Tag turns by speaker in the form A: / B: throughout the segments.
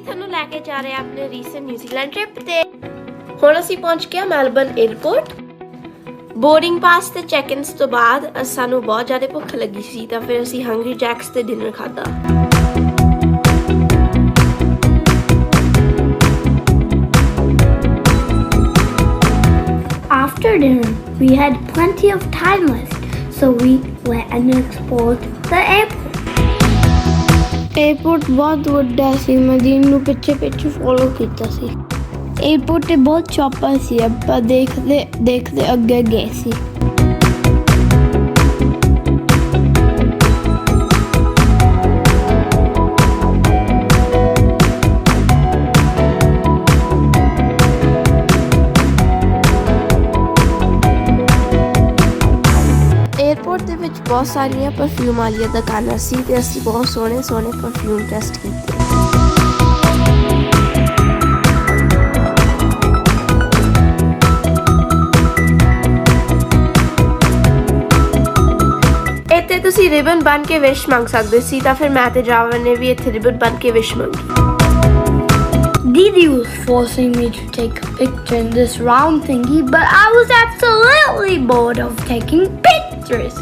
A: ਅਸੀਂ ਤੁਹਾਨੂੰ ਲੈ ਕੇ ਜਾ ਰਹੇ ਹਾਂ ਆਪਣੇ ਰੀਸੈਂਟ ਨਿਊਜ਼ੀਲੈਂਡ ਟ੍ਰਿਪ ਤੇ। ਹੁਣ ਅਸੀਂ ਪਹੁੰਚ ਗਏ ਮੈਲਬਰਨ 에ਅਰਪੋਰਟ। ਬੋਰਡਿੰਗ ਪਾਸ ਤੇ ਚੈੱਕ-ਇਨਸ ਤੋਂ ਬਾਅਦ ਸਾਨੂੰ ਬਹੁਤ ਜ਼ਿਆਦਾ ਭੁੱਖ ਲੱਗੀ ਸੀ ਤਾਂ ਫਿਰ ਅਸੀਂ ਹੰਗਰੀ ਜੈਕਸ ਤੇ ਡਿਨਰ ਖਾਧਾ।
B: After dinner, we had plenty of time left, so we went and explored the airport.
C: Airport ਬਹੁਤ ਵੱਡਾ ਸੀ। ਮੈਂ ਦਿਨ ਨੂੰ ਪਿੱਛੇ ਫੋਲੋ ਕੀਤਾ ਸੀ। 에어ਪੋਰਟ ਤੇ ਬਹੁਤ ਚੌਪਰ ਸੀ। ਆਪਾਂ ਦੇਖਦੇ ਅੱਗੇ ਗਏ ਸੀ।
A: 에ਅਰਪੋਰਟ ਦੇ ਵਿੱਚ ਬਹੁਤ ਸਾਰੀਆਂ ਪਰਫਿਊਮ ਵਾਲੀਆਂ ਦੁਕਾਨਾਂ ਸੀ ਤੇ ਅਸੀਂ ਬਹੁਤ ਸੋਹਣੇ ਪਰਫਿਊਮ ਟੈਸਟ ਕੀਤੇ। ਇੱਥੇ ਤੁਸੀਂ ਰਿਬਨ ਬਣ ਕੇ ਵਿਸ਼ ਮੰਗ ਸਕਦੇ ਸੀ ਤਾਂ ਫਿਰ ਮੈਂ ਤੇ ਡਰਾਈਵਰ ਨੇ ਵੀ ਇੱਥੇ ਰਿਬਨ ਬਣ ਕੇ ਵਿਸ਼ ਮੰਗੀ।
B: Didi was forcing me to take a picture in this round thingy, but I was absolutely bored of taking pictures.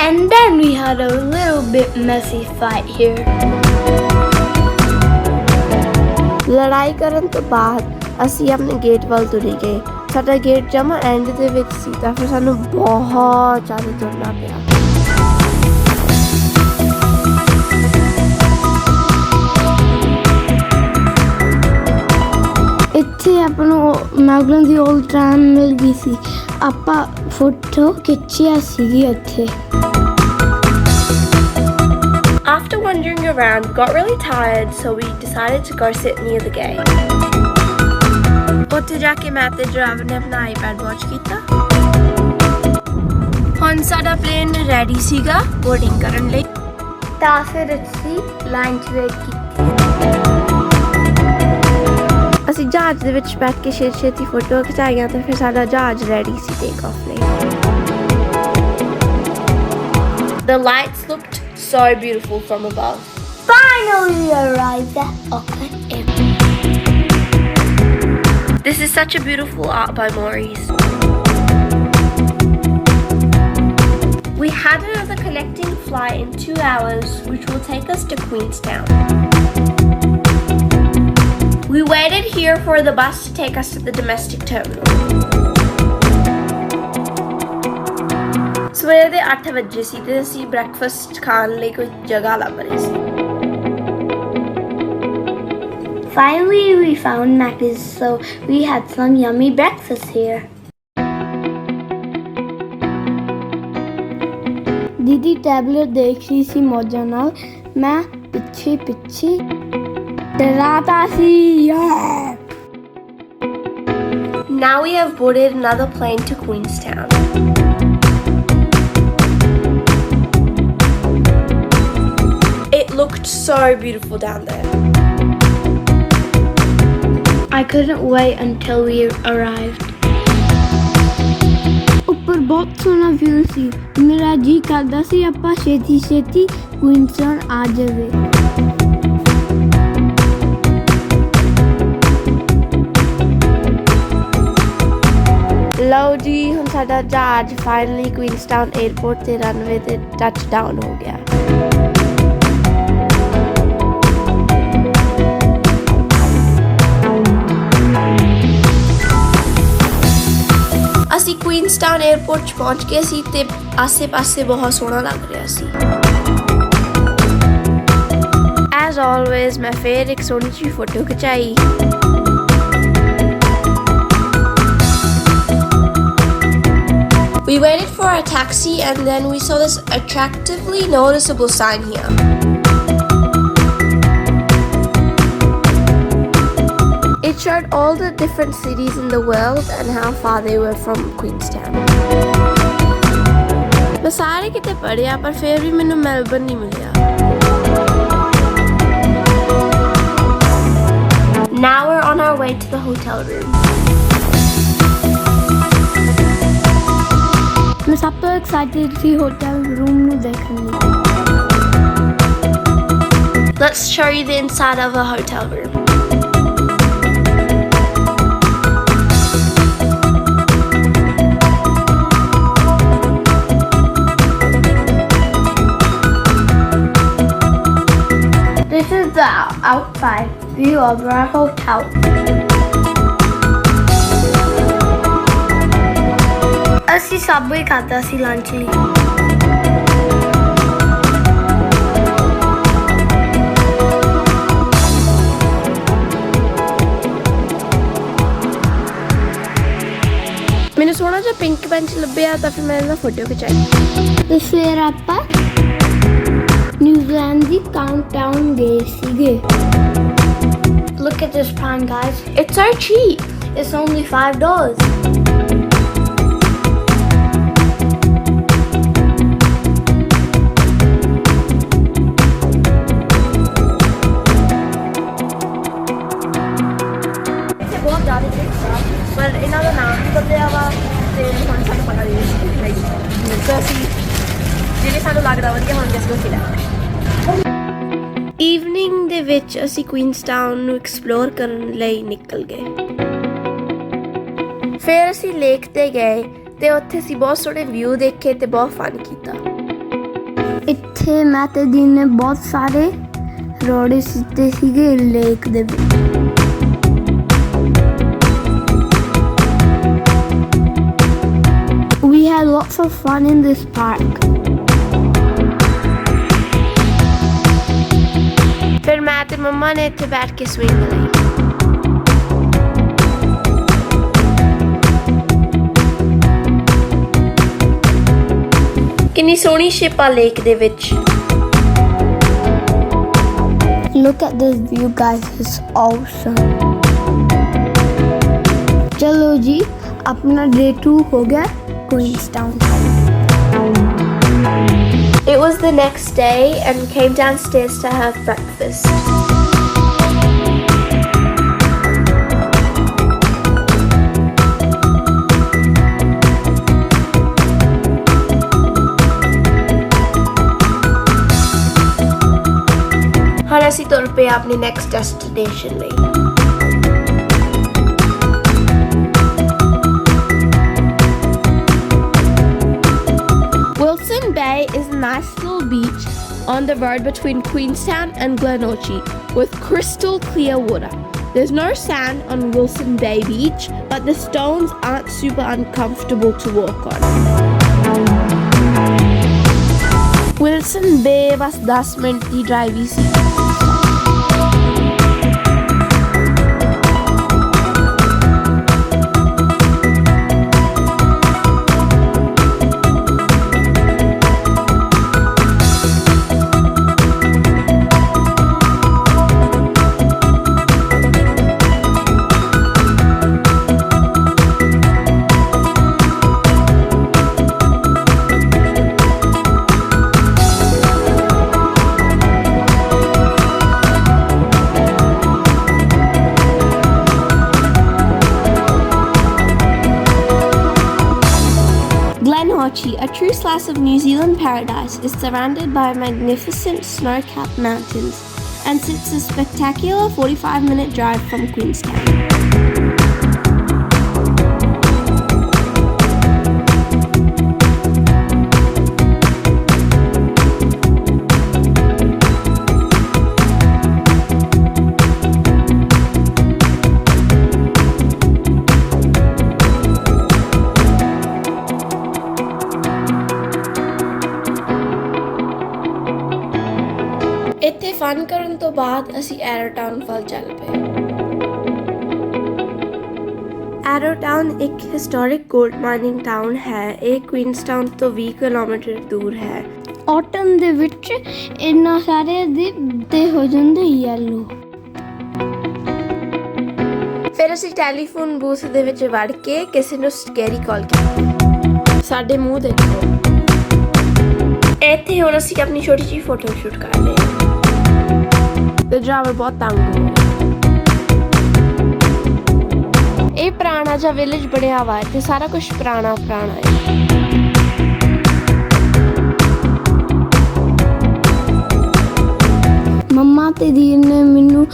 B: And then we had a little bit messy fight here.
A: ਲੜਾਈ ਕਰਨ ਤੋਂ ਬਾਅਦ ਅਸੀਂ ਆਪਣੇ gate ਵੱਲ ਤੁਰੇ ਗਏ। ਸਾਡਾ ਗੇਟ ਜਮਾ ਐਂਡ ਦੇ ਵਿੱਚ ਸੀ ਤਾਂ ਫਿਰ ਸਾਨੂੰ ਬਹੁਤ ਜ਼ਿਆਦਾ ਤੁਰਨਾ ਪਿਆ।
C: ਇੱਥੇ ਆਪਾਂ ਨੂੰ ਮੈਲਬਰਨ ਦੀ ਓਲਡ ਟ੍ਰਾਮ ਮਿਲ ਗਈ ਸੀ। ਆਪਾਂ ਫੋਟੋ ਖਿੱਚਿਆ ਸੀਗੀ ਉੱਥੇ।
A: After wandering around, got really tired, so we decided to go sit near the gate. ਉੱਥੇ ਜਾ ਕੇ ਮੈਂ ਤੇ ਡਰਾਈਵਰ ਨੇ ਆਪਣਾ ਆਈਪੈਡ ਵਾਚ ਕੀਤਾ। ਹੁਣ ਸਾਡਾ ਪਲੇਨ ਰੈਡੀ ਸੀਗਾ ਬੋਰਡਿੰਗ ਕਰਨ ਲਈ
C: ਤਾਂ ਫਿਰ ਅਸੀਂ ਲਾਈਨ 'ਚ ਵੇਟ ਕੀਤੀ।
A: ਅਸੀਂ ਜਹਾਜ਼ ਦੇ ਵਿੱਚ ਬੈਠ ਕੇ ਛੇਤੀ ਫੋਟੋ ਖਿਚਾਈਆਂ ਤੇ ਫਿਰ ਸਾਡਾ ਜਹਾਜ਼ ਰੈਡੀ ਸੀ ਟੇਕ ਆਫ ਲਈ। The lights looked so beautiful from above.
B: Finally arrived at Auckland Airport.
A: This is such a beautiful art by Maurice. We had another connecting flight in 2 hours, which will take us to Queenstown. We waited here for the bus to take us to the domestic terminal. ਸਵੇਰ ਦੇ 8 ਵਜੇ ਸੀ ਤੇ ਅਸੀਂ breakfast ਖਾਣ ਲਈ ਕੋਈ ਜਗ੍ਹਾ ਲੱਭ ਰਹੇ ਸੀ।
B: Finally, we found Macca's, so we had some yummy breakfast here.
C: ਦੀਦੀ ਟੈਬਲੇਟ ਦੇਖ ਰਹੀ ਸੀ ਮੌਜਾਂ ਨਾਲ। ਮੈਂ ਪਿੱਛੇ ਡਰਾਤਾ ਸੀ।
A: Now we have boarded another plane to Queenstown. It looked so beautiful down there.
C: I couldn't wait until we arrived. ਉੱਪਰ ਬਹੁਤ ਸੋਹਣਾ ਵਿਊ ਸੀ। ਮੇਰਾ ਜੀ ਕਰਦਾ ਸੀ ਆਪਾਂ ਛੇਤੀ ਕੁਈਨਸਟਾਊਨ ਆ ਜਾਵੇ।
A: ਲਓ ਜੀ ਹੁਣ ਸਾਡਾ ਜਹਾਜ਼ ਫਾਈਨਲੀ ਕੁਈਨਸਟਾਊਨ 에ਅਰਪੋਰਟ ਤੇ ਰਨਵੇ ਤੇ ਟੱਚ ਡਾਊਨ ਹੋ ਗਿਆ। ਅਸੀਂ ਕੁਈਨਸਟਾਊਨ 에ਅਰਪੋਰਟ 'ਚ ਪਹੁੰਚ ਗਏ ਸੀ ਤੇ ਆਸੇ-ਪਾਸੇ ਬਹੁਤ ਸੋਹਣਾ ਲੱਗ ਰਿਹਾ ਸੀ। As always, ਮੈਂ ਫੇਰ ਇੱਕ ਸੋਹਣੀ ਜਿਹੀ photo ਖਿਚਾਈ। We waited for a taxi and then we saw this attractively noticeable sign here. It showed all the different cities in the world and how far they were from Queenstown. मैं सारे किते पढ़िया पर फिर भी मैनू Melbourne नहीं मिलिया। Now we're on our way to the hotel room.
C: मैं सब तो एक्साइटेड थी होटल रूम ਨੂੰ ਦੇਖਣ ਲਈ।
A: Let's show you the inside of a hotel room.
B: This is the outside view of our hotel. ਅਸੀਂ ਸਭ ਹੀ ਖਾਧਾ ਸੀ ਲੰਚ ਲਈ।
A: ਮੈਨੂੰ ਸੋਹਣਾ ਜਿਹਾ ਪਿੰਕ ਬੈਂਚ ਲੱਭਿਆ ਤਾਂ ਫਿਰ ਮੈਂ ਇਹਦਾ ਫੋਟੋ ਖਿਚਾਈ।
C: ਤੇ ਫਿਰ ਆਪਾਂ ਨਿਊਜ਼ੀਲੈਂਡ ਦੀ ਕਾਊਂਟਡਾਊਨ ਗਏ ਸੀਗੇ।
B: Look at this pond, guys.
A: It's so cheap.
B: It's only $5.
A: ਬਹੁਤ ਜ਼ਿਆਦਾ ਟ੍ਰਿਕਸ ਆ ਪਰ ਇਹਨਾਂ ਦਾ ਨਾਮ ਵੀ ਬਦਲਿਆ ਵਾ ਤੇ ਹੁਣ ਸਾਨੂੰ ਪਤਾ ਨਹੀਂ ਤਾਂ ਅਸੀਂ ਜਿਹੜੇ ਸਾਨੂੰ ਲੱਗਦਾ ਵਧੀਆ ਹੋਣਗੇ ਅਸੀਂ ਉੱਥੇ ਲੈ ਈਵਨਿੰਗ ਦੇ ਵਿੱਚ ਅਸੀਂ ਕੁਈਨਸਟਾਊਨ ਨੂੰ ਐਕਸਪਲੋਰ ਕਰਨ ਲਈ ਨਿਕਲ ਗਏ। ਫਿਰ ਅਸੀਂ ਲੇਕ ਤੇ ਗਏ ਤੇ ਉੱਥੇ ਅਸੀਂ ਬਹੁਤ ਸੋਹਣੇ ਵਿਊ ਦੇਖੇ ਤੇ ਬਹੁਤ ਫਨ ਕੀਤਾ।
C: ਇੱਥੇ ਮੈਂ ਤੇ ਦੀਨ ਨੇ ਬਹੁਤ ਸਾਰੇ ਰੋੜੇ ਸਿੱਟੇ ਸੀਗੇ ਲੇਕ ਦੇ ਵਿੱਚ। We had lots of fun in this park.
A: ਫਿਰ ਮੈਂ ਤੇ ਮੰਮਾ ਨੇ ਇੱਥੇ ਬੈਠ ਕੇ ਸਵਿੰਗ ਲਈ। ਕਿੰਨੀ ਸੋਹਣੀ ਸ਼ਿਪ ਆ ਲੇਕ ਦੇ ਵਿੱਚ।
C: Look at this view, guys. It's awesome. चलो जी, अपना day 2 हो गया Queenstown.
A: It was the next day and we came downstairs to have breakfast. ਹੁਣ ਅਸੀਂ ਤੁਰ ਪਏ ਆਪਣੀ ਨੈਕਸਟ ਡੈਸਟੀਨੇਸ਼ਨ ਲਈ। Wilson Bay is a nice little beach on the road between Queenstown and Glenorchy with crystal clear water. There's no sand on Wilson Bay Beach, but the stones aren't super uncomfortable to walk on. Wilson Bay was 10 minute the drive he C. Glenorchy, a true slice of New Zealand paradise, is surrounded by magnificent snow-capped mountains and sits a spectacular 45-minute drive from Queenstown. ਇੱਥੇ fun ਕਰਨ ਤੋਂ ਬਾਅਦ ਅਸੀਂ ਐਰੋਟਾਊਨ ਵੱਲ ਚੱਲ ਪਏ। ਐਰੋਟਾਊਨ ਇੱਕ historic gold mining town ਹੈ। ਇਹ ਕੁਈਨਸਟਾਊਨ ਤੋਂ 20 ਕਿਲੋਮੀਟਰ ਦੂਰ ਹੈ।
C: ਆਟਮ ਦੇ ਵਿੱਚ ਇੰਨਾ ਸਾਰੇ ਦੇ ਹੋ ਜਾਂਦੇ ਯੈਲੋ।
A: ਫਿਰ ਅਸੀਂ ਟੈਲੀਫੋਨ ਬੂਥ ਦੇ ਵਿੱਚ ਵੜ ਕੇ ਕਿਸੇ ਨੂੰ ਸਕੈਰੀ ਕਾਲ ਕੀਤੀ। ਸਾਡੇ ਮੂੰਹ ਦੇਖੋ। ਇੱਥੇ ਹੁਣ ਅਸੀਂ ਆਪਣੀ ਛੋਟੀ ਜਿਹੀ ਫੋਟੋ ਸ਼ੂਟ ਕਰ ਰਹੇ ਹਾਂ। ਤੇ ਡਰਾਈਵਰ ਬਹੁਤ ਤੰਗ ਹੋ ਰਿਹਾ। ਇਹ ਪੁਰਾਣਾ ਜਿਹਾ ਵਿਲੇਜ ਬਣਿਆ ਵਾ ਤੇ ਸਾਰਾ ਕੁਝ ਪੁਰਾਣਾ ਹੈ।
C: ਮੰਮਾ ਤੇ ਦੀ ਨੇ ਮੈਨੂੰ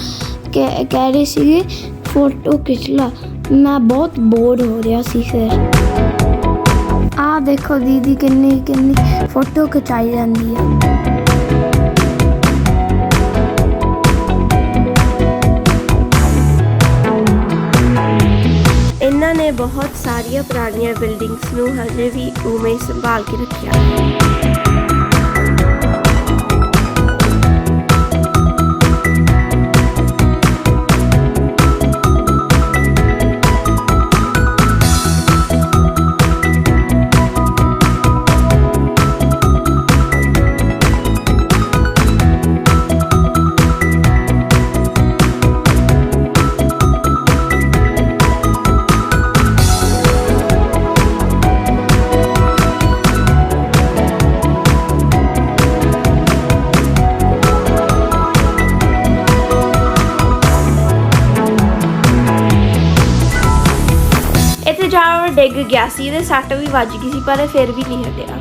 C: ਕਹਿ ਰਹੇ ਸੀਗੇ ਫੋਟੋ ਖਿੱਚ ਲਾ। ਮੈਂ ਬਹੁਤ ਬੋਰ ਹੋ ਰਿਹਾ ਸੀ ਫਿਰ। ਆਹ ਦੇਖੋ ਦੀਦੀ ਕਿੰਨੀ ਫੋਟੋ ਖਿਚਾਈ ਜਾਂਦੀ ਆ।
A: ਇਹਨਾਂ ਨੇ ਬਹੁਤ ਸਾਰੀਆਂ ਪੁਰਾਣੀਆਂ ਬਿਲਡਿੰਗਸ ਨੂੰ ਹਜੇ ਵੀ ਉਵੇਂ ਹੀ ਸੰਭਾਲ ਕੇ ਰੱਖਿਆ। ਜਾਨਵਰ ਡਿੱਗ ਗਿਆ ਸੀ, ਇਹਦੇ ਸੱਟ ਵੀ ਵੱਜ ਗਈ ਸੀ ਪਰ ਇਹ ਫਿਰ ਵੀ ਨਹੀਂ ਹਟਿਆ।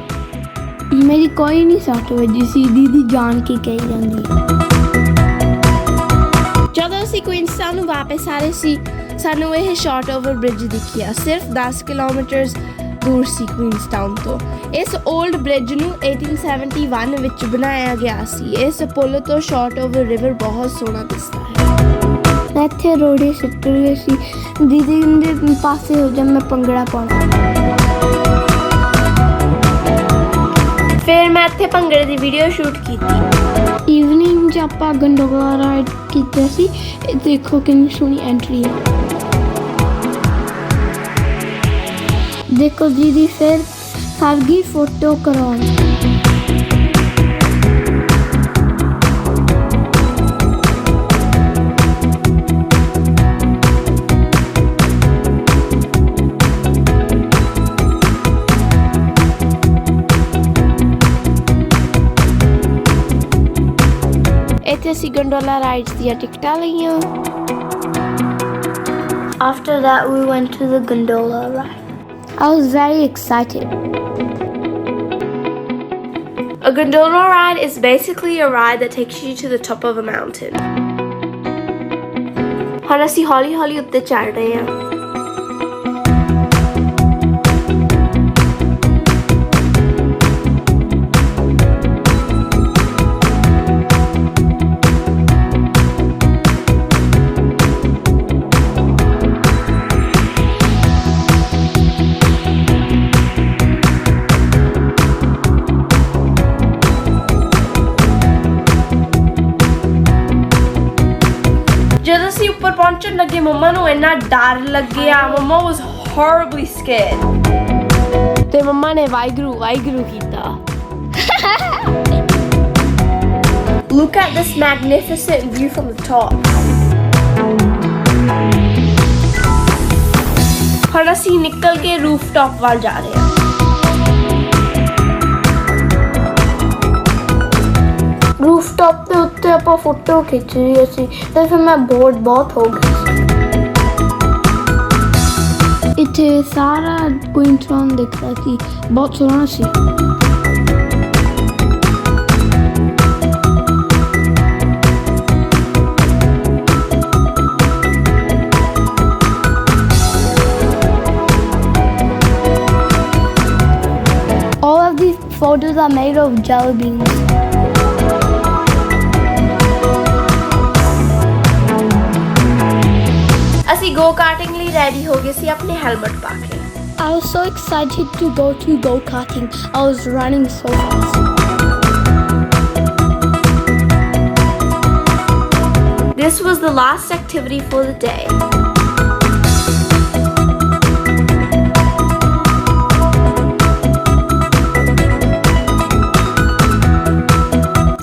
C: ਮੇਰੀ ਕੋਈ ਨਹੀਂ ਸੱਟ ਵੱਜੀ ਸੀ, ਦੀਦੀ ਜਾਣ ਕੇ ਕਹੀ ਜਾਂਦੀ।
A: ਜਦੋਂ ਅਸੀਂ ਕੁਈਨਸਟਾਊਨ ਨੂੰ ਵਾਪਸ ਆ ਰਹੇ ਸੀ ਸਾਨੂੰ ਇਹ ਸ਼ਾਟਓਵਰ ਬ੍ਰਿਜ ਦਿਖਿਆ। ਸਿਰਫ 10 ਕਿਲੋਮੀਟਰ ਦੂਰ ਸੀ ਕੁਈਨਸਟਾਊਨ ਤੋਂ। ਇਸ 올ਡ ਬ੍ਰਿਜ ਨੂੰ 1871 ਵਿੱਚ ਬਣਾਇਆ ਗਿਆ ਸੀ। ਇਸ ਪੁਲ ਤੋਂ ਸ਼ਾਟਓਵਰ ਰਿਵਰ ਬਹੁਤ ਸੋਹਣਾ ਦਿਸਦਾ ਹੈ।
C: ਮੈਂ ਇੱਥੇ ਰੋੜੇ ਸਿੱਟ ਰਹੀ ਸੀ, ਦੀਦੀ ਦੇ ਪਾਸੇ ਹੋ ਜਾ, ਮੈਂ ਭੰਗੜਾ ਪਾਉਣਾ।
A: ਫਿਰ ਮੈਂ ਇੱਥੇ ਭੰਗੜੇ ਦੀ ਵੀਡੀਓ ਸ਼ੂਟ ਕੀਤੀ।
C: ਈਵਨਿੰਗ 'ਚ ਆਪਾਂ ਗੰਡੋਲਾ ਰਾਈਡ ਕੀਤਾ ਸੀ। ਇਹ ਦੇਖੋ ਕਿੰਨੀ ਸੋਹਣੀ ਐਂਟਰੀ ਹੈ। ਦੇਖੋ ਦੀਦੀ ਫਿਰ ਸਰ ਗਈ ਫੋਟੋ ਕਰਾਉਣ।
A: ਇੱਥੇ ਅਸੀਂ ਗੰਡੋਲਾ ਰਾਈਡਸ ਦੀਆਂ ਟਿਕਟਾਂ ਲਈਆਂ।
C: After that we went to the gondola ride. I was very excited.
A: A gondola ride is basically a ride that takes you to the top of a mountain. ਹੁਣ ਅਸੀਂ ਹੌਲੀ-ਹੌਲੀ ਉੱਤੇ ਚੜ੍ਹ ਰਹੇ ਹਾਂ। ਜਦੋਂ ਅਸੀਂ ਉੱਪਰ ਪਹੁੰਚਣ ਲੱਗੇ ਮੰਮਾ ਨੂੰ ਇੰਨਾ ਡਰ ਲੱਗਿਆ। ਮੰਮਾ was horribly scared ਤੇ ਮੰਮਾ ਨੇ ਵਾਹਿਗੁਰੂ ਵਾਹਿਗੁਰੂ ਕੀਤਾ। Look at this magnificent view from the top. ਹੁਣ ਅਸੀਂ ਨਿਕਲ ਕੇ ਰੂਫਟੌਪ ਵੱਲ ਜਾ ਰਹੇ ਹਾਂ।
C: ਰੂਫਟੌਪ ਦੇ ਉੱਤੇ ਆਪਾਂ ਫੋਟੋ ਖਿੱਚ ਰਹੀ ਸੀ ਤੇ ਫਿਰ ਮੈਂ ਬੋਰਡ ਬਹੁਤ ਹੋ ਗਈ ਸੀ। ਇੱਥੇ ਸਾਰਾ ਕੁਈਨਸਟਾਊਨ ਦਿਖਦਾ ਸੀ, ਬਹੁਤ ਸੋਹਣਾ ਸੀ। All of these photos are made of jelly beans.
A: ਅਸੀਂ ਗੋ ਕਾਰਟਿੰਗ ਲਈ ਰੈਡੀ ਹੋ ਗਏ ਸੀ ਆਪਣੇ ਹੈਲਮਟ ਪਾ ਕੇ।
C: I was so excited to go go-karting. I was running so fast.
A: This was the last activity for the day.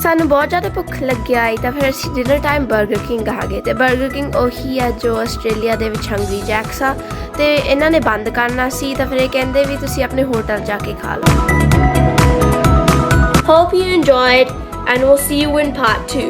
A: ਸਾਨੂੰ ਬਹੁਤ ਜ਼ਿਆਦਾ ਭੁੱਖ ਲੱਗੀ ਆਈ ਤਾਂ ਫਿਰ ਅਸੀਂ ਡਿਨਰ ਟਾਈਮ 버ਗਰ ਕਿੰਗ ਆ ਗਏ। ਤੇ 버ਗਰ ਕਿੰਗ ਉਹੀ ਆ ਜੋ ਆਸਟ੍ਰੇਲੀਆ ਦੇ ਵਿੱਚ ਹੰਗਰੀ ਜੈਕਸ ਆ ਤੇ ਇਹਨਾਂ ਨੇ ਬੰਦ ਕਰਨਾ ਸੀ ਤਾਂ ਫਿਰ ਇਹ ਕਹਿੰਦੇ ਵੀ ਤੁਸੀਂ ਆਪਣੇ ਹੋਟਲ ਜਾ ਕੇ ਖਾ ਲਓ। Hope you enjoyed and we'll see you in part 2.